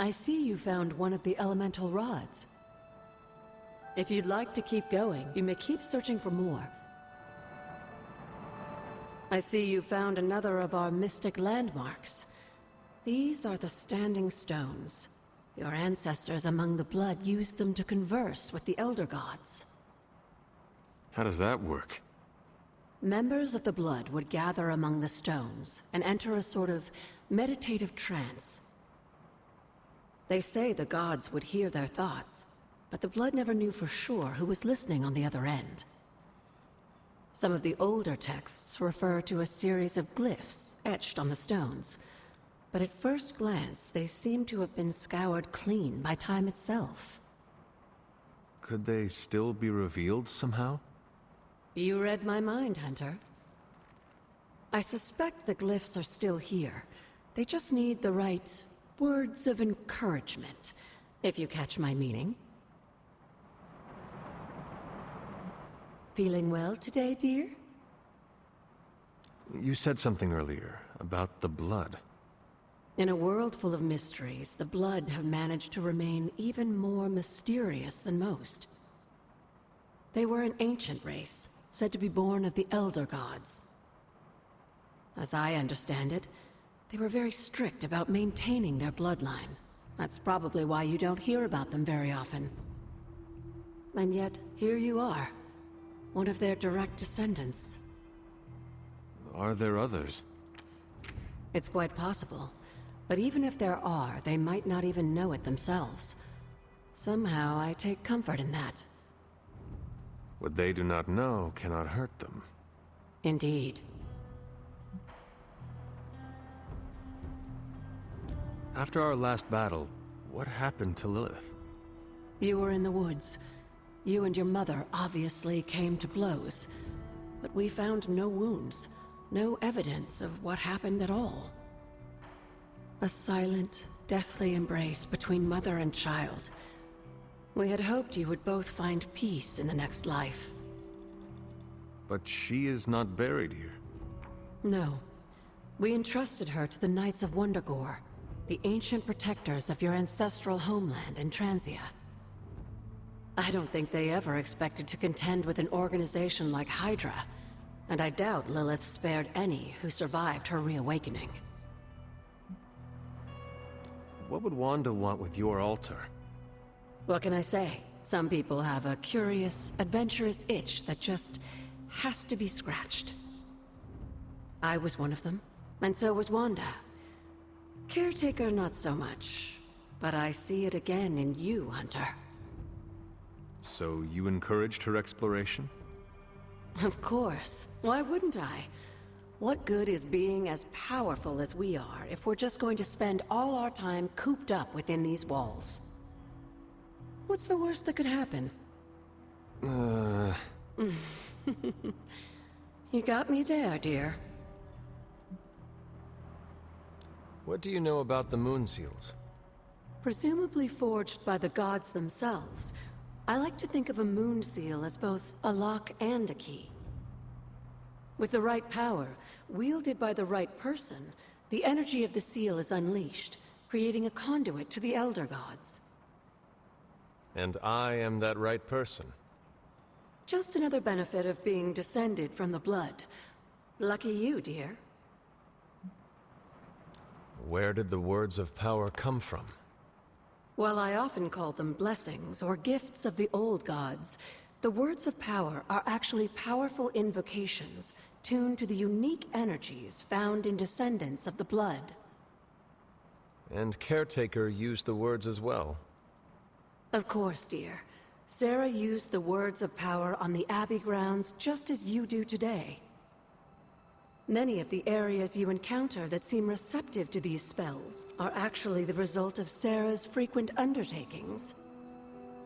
I see you found one of the elemental rods. If you'd like to keep going, you may keep searching for more. I see you found another of our mystic landmarks. These are the Standing Stones. Your ancestors among the blood used them to converse with the Elder Gods. How does that work? Members of the blood would gather among the stones and enter a sort of meditative trance. They say the gods would hear their thoughts, but the blood never knew for sure who was listening on the other end. Some of the older texts refer to a series of glyphs etched on the stones, but at first glance they seem to have been scoured clean by time itself. Could they still be revealed somehow? You read my mind, Hunter. I suspect the glyphs are still here. They just need the right words of encouragement, if you catch my meaning. Feeling well today, dear? You said something earlier about the blood. In a world full of mysteries, the blood have managed to remain even more mysterious than most. They were an ancient race, said to be born of the Elder Gods. As I understand it, they were very strict about maintaining their bloodline. That's probably why you don't hear about them very often. And yet, here you are, one of their direct descendants. Are there others? It's quite possible. But even if there are, they might not even know it themselves. Somehow, I take comfort in that. What they do not know cannot hurt them. Indeed. After our last battle, what happened to Lilith? You were in the woods. You and your mother obviously came to blows. But we found no wounds, no evidence of what happened at all. A silent, deathly embrace between mother and child. We had hoped you would both find peace in the next life. But she is not buried here. No. We entrusted her to the Knights of Wundagore, the ancient protectors of your ancestral homeland in Transia. I don't think they ever expected to contend with an organization like Hydra, and I doubt Lilith spared any who survived her reawakening. What would Wanda want with your altar? What can I say? Some people have a curious, adventurous itch that just has to be scratched. I was one of them, and so was Wanda. Caretaker, not so much, but I see it again in you, Hunter. So you encouraged her exploration? Of course. Why wouldn't I? What good is being as powerful as we are if we're just going to spend all our time cooped up within these walls? What's the worst that could happen? You got me there, dear. What do you know about the moon seals? Presumably forged by the gods themselves, I like to think of a moon seal as both a lock and a key. With the right power, wielded by the right person, the energy of the seal is unleashed, creating a conduit to the Elder Gods. And I am that right person. Just another benefit of being descended from the blood. Lucky you, dear. Where did the words of power come from? While I often call them blessings or gifts of the old gods, the words of power are actually powerful invocations tuned to the unique energies found in descendants of the blood. And Caretaker used the words as well. Of course, dear. Sarah used the words of power on the Abbey grounds just as you do today. Many of the areas you encounter that seem receptive to these spells are actually the result of Sarah's frequent undertakings.